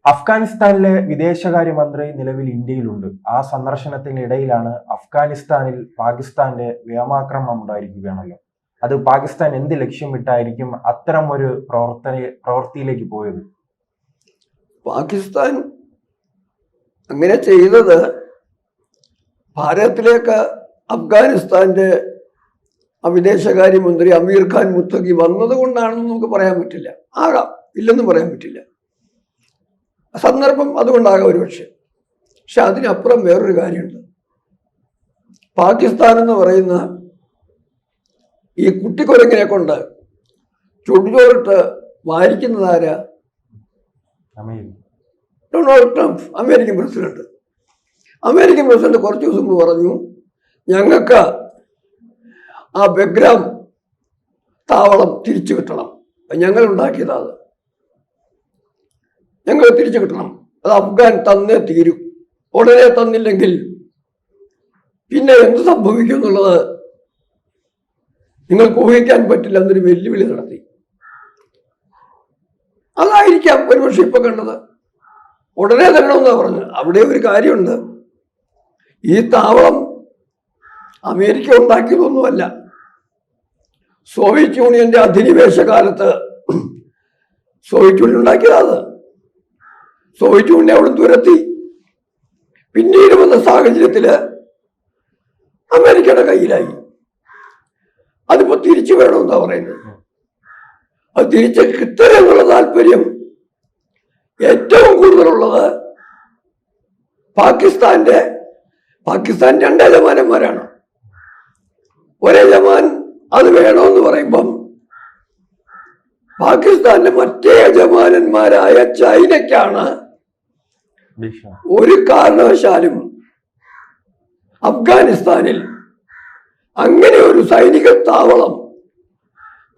അഫ്ഗാനിസ്ഥാനിലെ വിദേശകാര്യമന്ത്രി നിലവിൽ ഇന്ത്യയിലുണ്ട്. ആ സന്ദർശനത്തിനിടയിലാണ് അഫ്ഗാനിസ്ഥാനിൽ പാകിസ്ഥാന്റെ വ്യോമാക്രമണം ഉണ്ടായിരിക്കുകയാണല്ലോ. അത് പാകിസ്ഥാൻ എന്ത് ലക്ഷ്യമിട്ടായിരിക്കും അത്തരം ഒരു പ്രവൃത്തിയിലേക്ക് പോയത്? പാകിസ്ഥാൻ അങ്ങനെ ചെയ്തത് ഭാരതത്തിലേക്ക് അഫ്ഗാനിസ്ഥാന്റെ വിദേശകാര്യമന്ത്രി അമീർ ഖാൻ മുത്തഖി വന്നതുകൊണ്ടാണെന്ന് നമുക്ക് പറയാൻ പറ്റില്ല. ആകാം, ഇല്ലെന്ന് പറയാൻ പറ്റില്ല. സന്ദർഭം അതുകൊണ്ടാകാം ഒരുപക്ഷെ. പക്ഷെ അതിനപ്പുറം വേറൊരു കാര്യമുണ്ട്. പാകിസ്ഥാൻ എന്ന് പറയുന്ന ഈ കുട്ടിക്കുരങ്ങിനെ കൊണ്ട് ചുടുചോറിട്ട് വാരിക്കുന്നതാരാ? Donald Trump, American president. American president കുറച്ച് ദിവസം മുമ്പ് പറഞ്ഞു, ഞങ്ങൾക്ക് ആ ബെഗ്രാം താവളം തിരിച്ചു കിട്ടണം, ഞങ്ങൾ ഉണ്ടാക്കിയതാണ്, ഞങ്ങൾ തിരിച്ചു കിട്ടണം, അത് അഫ്ഗാൻ തന്നേ തീരും, ഉടനെ തന്നില്ലെങ്കിൽ പിന്നെ എന്ത് സംഭവിക്കും എന്നുള്ളത് നിങ്ങൾക്ക് ഊഹിക്കാൻ പറ്റില്ല എന്നൊരു വെല്ലുവിളി നടത്തി. അതായിരിക്കാം ഒരുപക്ഷെ ഇപ്പൊ കണ്ടത്. ഉടനെ തരണമെന്നാണ് പറഞ്ഞത്. അവിടെ ഒരു കാര്യമുണ്ട്, ഈ താവളം അമേരിക്ക ഉണ്ടാക്കിയതൊന്നുമല്ല. സോവിയറ്റ് യൂണിയന്റെ അധിനിവേശ കാലത്ത് സോവിയറ്റ് യൂണിയൻ ഉണ്ടാക്കിയതാണ്. സോവിയറ്റ് യൂണിയൻ അവിടെ തുരത്തി. പിന്നീട് വന്ന സാഹചര്യത്തില് അമേരിക്കയുടെ കയ്യിലായി. അതിപ്പോ തിരിച്ചു വേണമെന്നാ പറയുന്നത്. അത് തിരിച്ച് കിട്ടുക താല്പര്യം ഏറ്റവും കൂടുതലുള്ളത് പാകിസ്ഥാൻ രണ്ട് യജമാനന്മാരാണ്. ഒരു യജമാൻ അത് വേണമെന്ന് പറയുമ്പം പാകിസ്ഥാന്റെ മറ്റേ യജമാനന്മാരായ ചൈനയ്ക്കാണ് ഒരു കാരണവശാലും അഫ്ഗാനിസ്ഥാനിൽ അങ്ങനെ ഒരു സൈനിക താവളം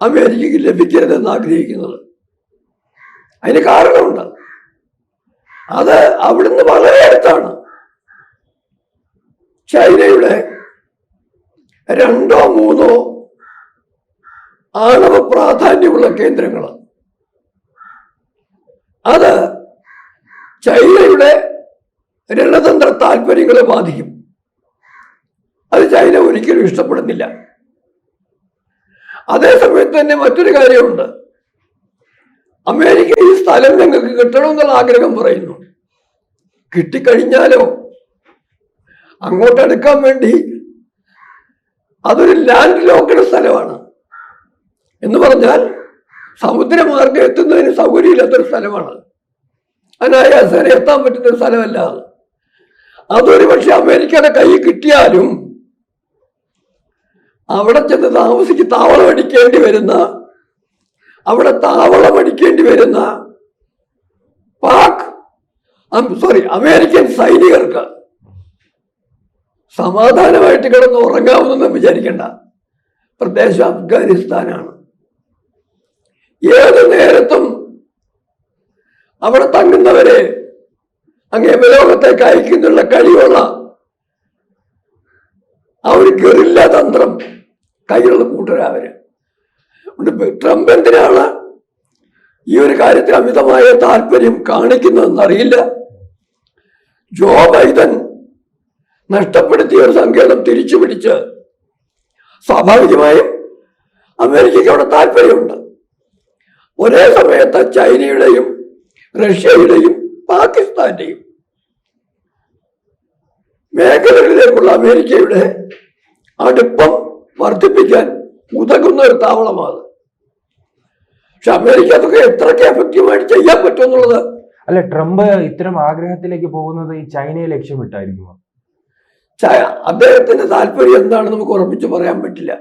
അമേരിക്കയ്ക്ക് ലഭിക്കരുതെന്ന് ആഗ്രഹിക്കുന്നത്. അതിന് കാരണമുണ്ട്. അത് അവിടുന്ന് വളരെ അടുത്താണ്. ചൈനയുടെ 2 or 3 ആണവ പ്രാധാന്യമുള്ള കേന്ദ്രങ്ങൾ. അത് ചൈനയുടെ രണതന്ത്ര താല്പര്യങ്ങളെ ബാധിക്കും. അത് ചൈന ഒരിക്കലും ഇഷ്ടപ്പെടുന്നില്ല. അതേസമയത്ത് തന്നെ മറ്റൊരു കാര്യമുണ്ട്. അമേരിക്ക ഈ സ്ഥലം ഞങ്ങൾക്ക് കിട്ടണമെന്നുള്ള ആഗ്രഹം പറയുന്നു. കിട്ടിക്കഴിഞ്ഞാലോ അങ്ങോട്ട് അടുക്കാൻ വേണ്ടി അതൊരു ലാൻഡ് ലോക്ക്ഡ് സ്ഥലമാണ്. എന്ന് പറഞ്ഞാൽ സമുദ്രമാർഗം എത്തുന്നതിന് സൗകര്യമില്ലാത്തൊരു സ്ഥലമാണ്. അനായാസേന എത്താൻ പറ്റുന്ന ഒരു സ്ഥലമല്ല അത്. അതൊരു പക്ഷെ അമേരിക്കയുടെ കൈ കിട്ടിയാലും അവിടെ ചെന്ന് താവളമടിക്കേണ്ടി വരുന്ന അമേരിക്കൻ സൈനികർക്ക് സമാധാനമായിട്ട് കിടന്ന് ഉറങ്ങാമെന്നൊന്നും വിചാരിക്കേണ്ട. പ്രദേശം അഫ്ഗാനിസ്ഥാനാണ്. ഏത് നേരത്തും അവിടെ തങ്ങുന്നവരെ അങ്ങേ ലോകത്തേക്ക് അയക്കുന്നുള്ള കഴിവുള്ള ആ ഒരു ഗറില്ല തന്ത്രം കയ്യിലുള്ള കൂട്ടരവര്. ട്രംപ് എന്തിനാണ് ഈ ഒരു കാര്യത്തിൽ അമിതമായ താല്പര്യം കാണിക്കുന്നതെന്നറിയില്ല. ജോ ബൈഡൻ നഷ്ടപ്പെടുത്തിയ ഒരു സങ്കേതം തിരിച്ചു പിടിച്ച് സ്വാഭാവികമായും അമേരിക്കയ്ക്ക് അവിടെ താല്പര്യമുണ്ട്. ഒരേ സമയത്ത് ചൈനയുടെയും റഷ്യയുടെയും പാകിസ്ഥാന്റെയും മേഖലകളിലേക്കുള്ള അമേരിക്കയുടെ അടുപ്പം വർദ്ധിപ്പിക്കാൻ ഉതകുന്ന ഒരു താവളമാണ്. പക്ഷെ അമേരിക്ക അതൊക്കെ എത്രയ്ക്ക് എഫക്റ്റീവായിട്ട് ചെയ്യാൻ പറ്റും എന്നുള്ളത്. അല്ല, ട്രംപ് ഇത്തരം ആഗ്രഹത്തിലേക്ക് പോകുന്നത് ഈ ചൈനയെ ലക്ഷ്യമിട്ടായിരിക്കുമോ? അദ്ദേഹത്തിന്റെ താല്പര്യം എന്താണെന്ന് നമുക്ക് ഉറപ്പിച്ച് പറയാൻ പറ്റില്ല.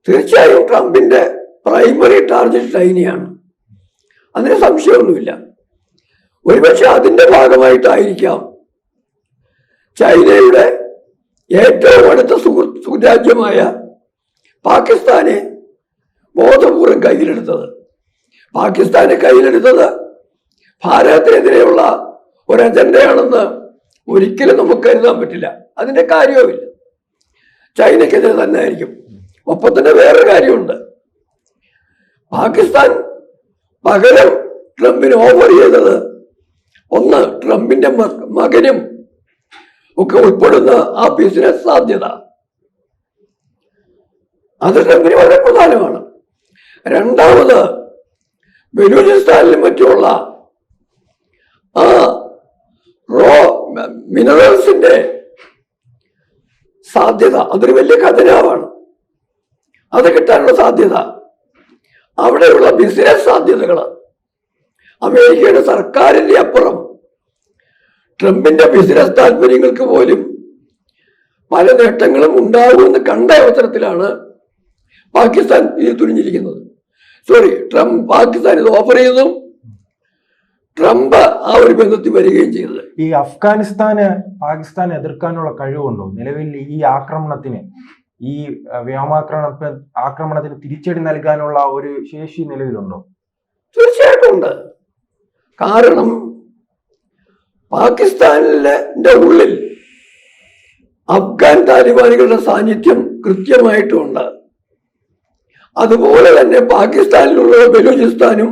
തീർച്ചയായും ട്രംപിന്റെ പ്രൈമറി ടാർഗറ്റ് ചൈനയാണ്, അതിന് സംശയമൊന്നുമില്ല. ഒരുപക്ഷെ അതിന്റെ ഭാഗമായിട്ടായിരിക്കാം ചൈനയുടെ ഏറ്റവും അടുത്ത സുരാജ്യമായ പാകിസ്ഥാനെ ബോധപൂർവം കയ്യിലെടുത്തത്. പാകിസ്ഥാനെ കയ്യിലെടുത്തത് ഭാരതത്തിനെതിരെയുള്ള ഒരു അജണ്ടയാണെന്ന് ഒരിക്കലും നമുക്ക് കരുതാൻ പറ്റില്ല. അതിന്റെ കാര്യവുമില്ല. ചൈനയ്ക്കെതിരെ തന്നെ ആയിരിക്കും. ഒപ്പം തന്നെ വേറൊരു കാര്യമുണ്ട്. പാകിസ്ഥാൻ പകരം ട്രംപിന് ഓഫർ ചെയ്തത് ഒന്ന്, ട്രംപിന്റെ മകനും ഒക്കെ ഉൾപ്പെടുന്ന ആ ബിസിനസ് സാധ്യത, അത് ട്രംപിന് വളരെ പ്രധാനമാണ്. രണ്ടാമത്, ബലൂചിസ്ഥാനിലും മറ്റുമുള്ള ആ റോ മിനറൽസിന്റെ സാധ്യത, അതൊരു വലിയ ഖജനാവാണ്. അത് കിട്ടാനുള്ള സാധ്യത, അവിടെയുള്ള ബിസിനസ് സാധ്യതകൾ, അമേരിക്കയുടെ സർക്കാരിന്റെ അപ്പുറം ട്രംപിന്റെ ബിസിനസ് താല്പര്യങ്ങൾക്ക് പോലും പല നേട്ടങ്ങളും ഉണ്ടാകുമെന്ന് കണ്ട അവസരത്തിലാണ് പാകിസ്ഥാൻ ഇത് തുനിഞ്ഞിരിക്കുന്നത്. പാകിസ്ഥാൻ ഇത് ഓഫർ ചെയ്തതും ട്രംപ് ആ ഒരു ബന്ധത്തിൽ വരികയും ചെയ്തത്. ഈ അഫ്ഗാനിസ്ഥാന് പാകിസ്ഥാൻ എതിർക്കാനുള്ള കഴിവുണ്ടോ? നിലവിൽ ഈ ആക്രമണത്തിന്, ഈ ആക്രമണത്തിന് തിരിച്ചടി നൽകാനുള്ള ഒരു ശേഷി നിലവിലുണ്ടോ? തീർച്ചയായിട്ടും ഉണ്ട്. കാരണം പാകിസ്ഥാനിന്റെ ഉള്ളിൽ അഫ്ഗാൻ താലിബാനികളുടെ സാന്നിധ്യം കൃത്യമായിട്ടുമുണ്ട്. അതുപോലെ തന്നെ പാകിസ്ഥാനിലുള്ള ബലൂചിസ്ഥാനും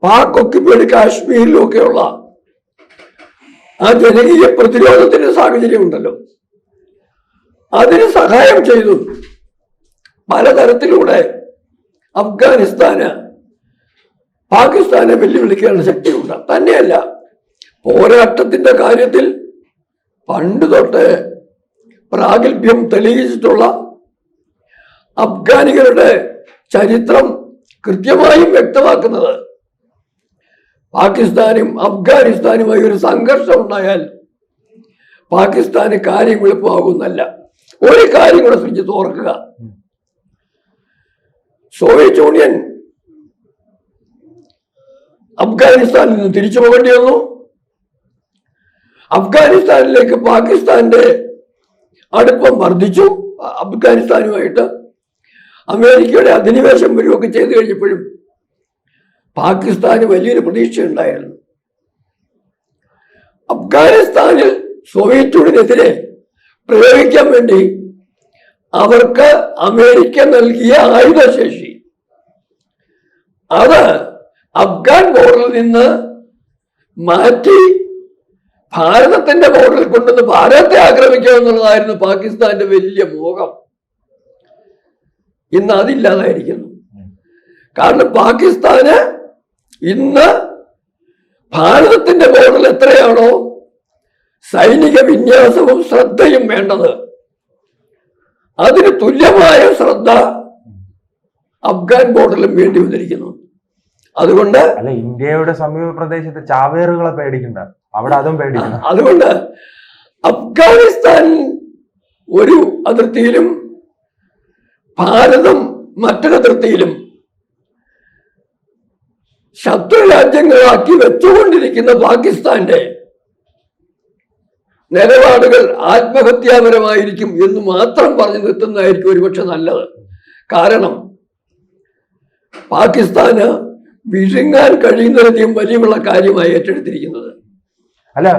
പാക് ഒക്യുപ്പൈഡ് കാശ്മീരിലും ഒക്കെയുള്ള ആ ജനകീയ പ്രതിരോധത്തിന്റെ സാഹചര്യം ഉണ്ടല്ലോ, അതിന് സഹായം ചെയ്തു പലതരത്തിലൂടെ അഫ്ഗാനിസ്ഥാന് പാകിസ്ഥാനെ വെല്ലുവിളിക്കാനുള്ള ശക്തിയുണ്ട്. തന്നെയല്ല, പോരാട്ടത്തിന്റെ കാര്യത്തിൽ പണ്ട് തൊട്ട് പ്രാഗൽഭ്യം തെളിയിച്ചിട്ടുള്ള അഫ്ഗാനികളുടെ ചരിത്രം കൃത്യമായും വ്യക്തമാക്കുന്നത് പാകിസ്ഥാനും അഫ്ഗാനിസ്ഥാനുമായി ഒരു സംഘർഷം ഉണ്ടായാൽ പാകിസ്ഥാന് കാര്യം എളുപ്പമാകുന്നല്ല. ഒരു കാര്യം കൂടെ ശ്രദ്ധിച്ച് ഓർക്കുക, സോവിയറ്റ് യൂണിയൻ അഫ്ഗാനിസ്ഥാനിൽ നിന്ന് തിരിച്ചു പോകേണ്ടി വന്നു. അഫ്ഗാനിസ്ഥാനിലേക്ക് പാകിസ്ഥാന്റെ അടുപ്പം വർദ്ധിച്ചു. അഫ്ഗാനിസ്ഥാനുമായിട്ട് അമേരിക്കയുടെ അധിനിവേശം വരികയൊക്കെ ചെയ്തു കഴിഞ്ഞപ്പോഴും പാകിസ്ഥാന് വലിയൊരു പ്രതീക്ഷ ഉണ്ടായിരുന്നു. അഫ്ഗാനിസ്ഥാനിൽ സോവിയറ്റ് യൂണിയനെതിരെ പ്രയോഗിക്കാൻ വേണ്ടി അവർക്ക് അമേരിക്ക നൽകിയ ആയുധശേഷി, അത് അഫ്ഗാൻ ബോർഡറിൽ നിന്ന് മാറ്റി ഭാരതത്തിന്റെ ബോർഡറിൽ കൊണ്ടുവന്ന് ഭാരതത്തെ ആക്രമിക്കുക എന്നുള്ളതായിരുന്നു പാകിസ്ഥാന്റെ വലിയ മോഹം. ഇന്ന് അതില്ലാതായിരിക്കുന്നു. കാരണം പാകിസ്ഥാന് ഇന്ന് ഭാരതത്തിന്റെ ബോർഡറിൽ എത്രയാണോ സൈനിക വിന്യാസവും ശ്രദ്ധയും വേണ്ടത്, അതിന് തുല്യമായ ശ്രദ്ധ അഫ്ഗാൻ ബോർഡറിലും വേണ്ടി വന്നിരിക്കുന്നു. അതുകൊണ്ട് അല്ല, ഇന്ത്യയുടെ സമീപ പ്രദേശത്ത് ചാവേറുകളെ പേടിക്കണ്ട, അവിടെ അതും പേടിക്കണം. അതുകൊണ്ട് അഫ്ഗാനിസ്ഥാൻ ഒരു അതിർത്തിയിലും ഭാരതം മറ്റൊരതിർത്തിയിലും ശത്രു രാജ്യങ്ങളാക്കി വെച്ചുകൊണ്ടിരിക്കുന്ന പാകിസ്ഥാന്റെ നിലപാടുകൾ ആത്മഹത്യാപരമായിരിക്കും എന്ന് മാത്രം പറഞ്ഞു നിർത്തുന്നതായിരിക്കും ഒരുപക്ഷെ നല്ലത്. കാരണം പാകിസ്ഥാന് വിഴുങ്ങാൻ കഴിയുന്നതിനും വലിയുള്ള കാര്യമായി ഏറ്റെടുത്തിരിക്കുന്നത്. അല്ല,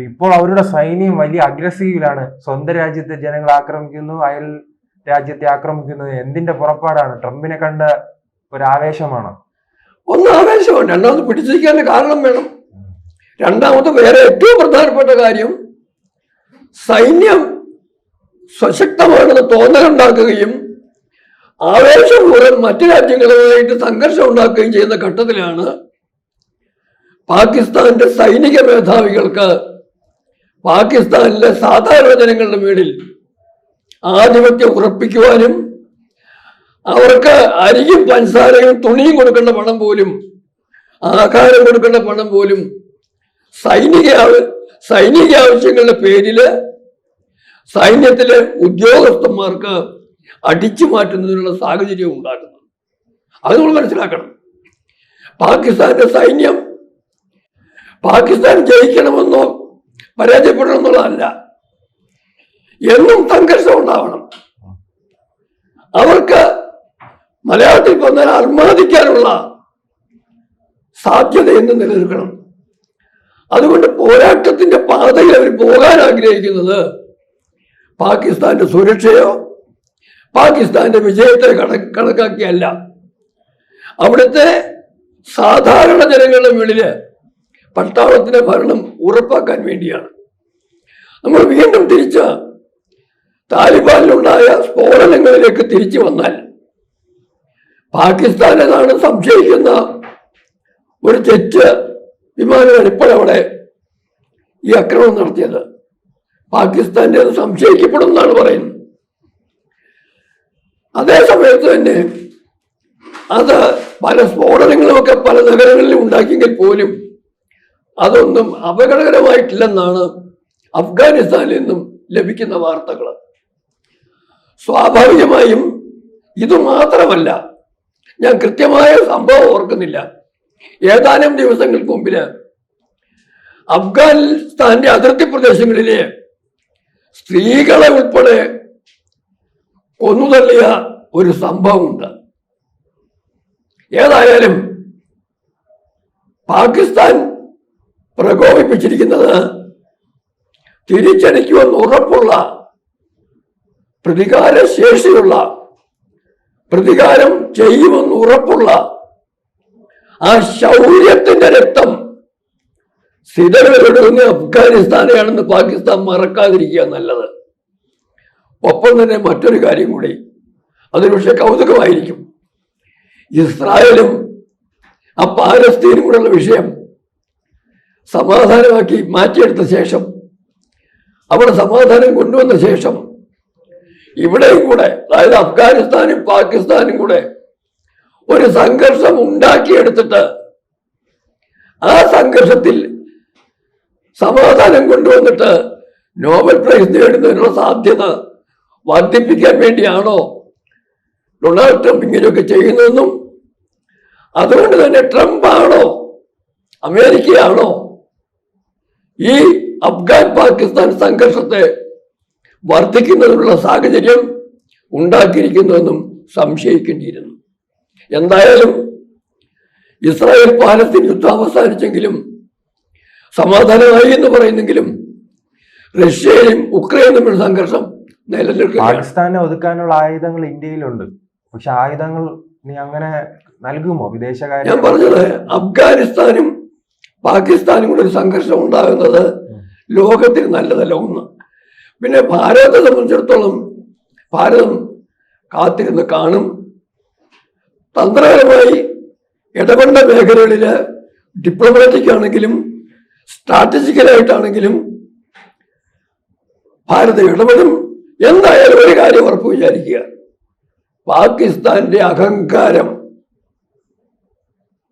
ഇപ്പോൾ അവരുടെ സൈന്യം വലിയ അഗ്രസീവിലാണ്. സ്വന്തം രാജ്യത്തെ ജനങ്ങൾ ആക്രമിക്കുന്നു, അയൽ രാജ്യത്തെ ആക്രമിക്കുന്നത്. എന്തിന്റെ പുറപ്പാടാണ്? ട്രംപിനെ കണ്ട ഒരു ആവേശമാണ്. ഒന്ന് ആവേശമാണ്, രണ്ടാമത് പിടിച്ചിരിക്കാൻ കാരണം വേണം. രണ്ടാമത് വേറെ ഏറ്റവും പ്രധാനപ്പെട്ട കാര്യം, സൈന്യം സശക്തമാണെന്ന് തോന്നലുണ്ടാക്കുകയും ആവേശപൂർവ്വം മറ്റു രാജ്യങ്ങളുമായിട്ട് സംഘർഷം ഉണ്ടാക്കുകയും ചെയ്യുന്ന ഘട്ടത്തിലാണ് പാകിസ്ഥാന്റെ സൈനിക മേധാവികൾക്ക് പാകിസ്ഥാനിലെ സാധാരണ ജനങ്ങളുടെ മേളിൽ ആധിപത്യം ഉറപ്പിക്കുവാനും അവർക്ക് അരിയും പഞ്ചസാരയും തുണിയും കൊടുക്കേണ്ട പണം പോലും, ആഹാരം കൊടുക്കേണ്ട പണം പോലും സൈനിക ആവശ്യങ്ങളുടെ പേരില് സൈന്യത്തിലെ ഉദ്യോഗസ്ഥന്മാർക്ക് അടിച്ചു മാറ്റുന്നതിനുള്ള സാഹചര്യം ഉണ്ടാക്കുന്നത്. അത് നമ്മൾ മനസ്സിലാക്കണം. പാകിസ്ഥാന്റെ സൈന്യം പാകിസ്ഥാൻ ജയിക്കണമെന്നോ പരാജയപ്പെടണമെന്നുള്ളതല്ല, എന്നും സംഘർഷം ഉണ്ടാവണം. അവർക്ക് മലയാളത്തിൽ പറഞ്ഞാൽ അർമാദിക്കാനുള്ള സാധ്യത എന്ന് നിലനിൽക്കണം. അതുകൊണ്ട് പോരാട്ടത്തിന്റെ പാതയിൽ അവർ പോകാൻ ആഗ്രഹിക്കുന്നത് പാകിസ്ഥാന്റെ സുരക്ഷയോ പാകിസ്ഥാന്റെ വിജയത്തെ കണക്കാക്കിയല്ല. അവിടുത്തെ സാധാരണ ജനങ്ങളുടെ മുകളില് പട്ടാളത്തിന്റെ ഭരണം ഉറപ്പാക്കാൻ വേണ്ടിയാണ്. നമ്മൾ വീണ്ടും തിരിച്ച് താലിബാനിലുണ്ടായ സ്ഫോടനങ്ങളിലേക്ക് തിരിച്ചു വന്നാൽ, പാകിസ്ഥാനെന്നാണ് സംശയിക്കുന്ന ഒരു ജെറ്റ് വിമാനമാണ് ഇപ്പോഴവിടെ ഈ ആക്രമണം നടത്തിയത്. പാകിസ്ഥാന്റെ സംശയിക്കപ്പെടുമെന്നാണ് പറയുന്നത്. അതേ സമയത്ത് തന്നെ അത് പല സ്ഫോടനങ്ങളുമൊക്കെ പല നഗരങ്ങളിലും ഉണ്ടാക്കിയെങ്കിൽ പോലും അതൊന്നും അപകടകരമായിട്ടില്ലെന്നാണ് അഫ്ഗാനിസ്ഥാനിൽ നിന്നും ലഭിക്കുന്ന വാർത്തകൾ. സ്വാഭാവികമായും ഇത് മാത്രമല്ല, ഞാൻ കൃത്യമായ സംഭവം ഓർക്കുന്നില്ല, ഏതാനും ദിവസങ്ങൾക്ക് മുമ്പില് അഫ്ഗാനിസ്ഥാന്റെ അതിർത്തി പ്രദേശങ്ങളിലെ സ്ത്രീകളെ ഉൾപ്പെടെ കൊന്നുതള്ളിയ ഒരു സംഭവമുണ്ട്. ഏതായാലും പാകിസ്ഥാൻ പ്രകോപിപ്പിച്ചിരിക്കുന്നത് തിരിച്ചടിക്കുമെന്ന് ഉറപ്പുള്ള, പ്രതികാരശേഷിയുള്ള, പ്രതികാരം ചെയ്യുമെന്ന് ഉറപ്പുള്ള ആ ശൗര്യത്തിന്റെ രക്തം സ്ഥിരകളൊടുങ്ങി അഫ്ഗാനിസ്ഥാനെയാണെന്ന് പാകിസ്ഥാൻ മറക്കാതിരിക്കുക നല്ലത്. ഒപ്പം തന്നെ മറ്റൊരു കാര്യം കൂടി, അതൊരു പക്ഷേ കൗതുകമായിരിക്കും. ഇസ്രായേലും ആ പാലസ്തീനും കൂടെയുള്ള വിഷയം സമാധാനമാക്കി മാറ്റിയെടുത്ത ശേഷം, അവിടെ സമാധാനം കൊണ്ടുവന്ന ശേഷം, ഇവിടെയും കൂടെ, അതായത് അഫ്ഗാനിസ്ഥാനും പാകിസ്ഥാനും കൂടെ ഒരു സംഘർഷം ഉണ്ടാക്കിയെടുത്തിട്ട് ആ സംഘർഷത്തിൽ സമാധാനം കൊണ്ടുവന്നിട്ട് നോബൽ പ്രൈസ് നേടുന്നതിനുള്ള സാധ്യത വർദ്ധിപ്പിക്കാൻ വേണ്ടിയാണോ ഡൊണാൾഡ് ട്രംപ് ഇങ്ങനെയൊക്കെ ചെയ്യുന്നതെന്നും, അതുകൊണ്ട് തന്നെ ട്രംപ് ആണോ അമേരിക്കയാണോ ഈ അഫ്ഗാൻ പാകിസ്ഥാൻ സംഘർഷത്തെ വർദ്ധിക്കുന്നതിനുള്ള സാഹചര്യം ഉണ്ടാക്കിയിരിക്കുന്നതെന്നും സംശയിക്കേണ്ടിയിരുന്നു. എന്തായാലും ഇസ്രായേൽ പാലസ്തീൻ യുദ്ധം അവസാനിച്ചെങ്കിലും, സമാധാനമായി എന്ന് പറയുന്നെങ്കിലും, റഷ്യയും ഉക്രൈനും തമ്മിൽ സംഘർഷം നിലനിൽക്കുക. പാകിസ്ഥാനെ ഒതുക്കാനുള്ള ആയുധങ്ങൾ ഇന്ത്യയിലുണ്ട്, പക്ഷെ ആയുധങ്ങൾ നീ അങ്ങനെ നൽകുമോ വിദേശകാര്യ? ഞാൻ പറഞ്ഞത് അഫ്ഗാനിസ്ഥാനും പാകിസ്ഥാനും കൂടെ ഒരു സംഘർഷം ഉണ്ടാകുന്നത് ലോകത്തിന് നല്ലതല്ല. ഒന്ന്, പിന്നെ ഭാരതത്തെ സംബന്ധിച്ചിടത്തോളം ഭാരതം കാത്തിരുന്ന് കാണും. തന്ത്രപരമായി ഇടപെടേണ്ട മേഖലകളിൽ ഡിപ്ലോമാറ്റിക് ആണെങ്കിലും സ്ട്രാറ്റജിക്കലായിട്ടാണെങ്കിലും ഭാരതം ഇടപെടും. എന്തായാലും ഒരു കാര്യം ഉറപ്പ് വിചാരിക്കുക, പാകിസ്ഥാന്റെ അഹങ്കാരം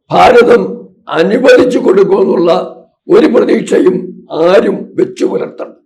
ഭാരതം അനുവദിച്ചു കൊടുക്കുമെന്നുള്ള ഒരു പ്രതീക്ഷയും ആരും വെച്ചു പുലർത്തണം.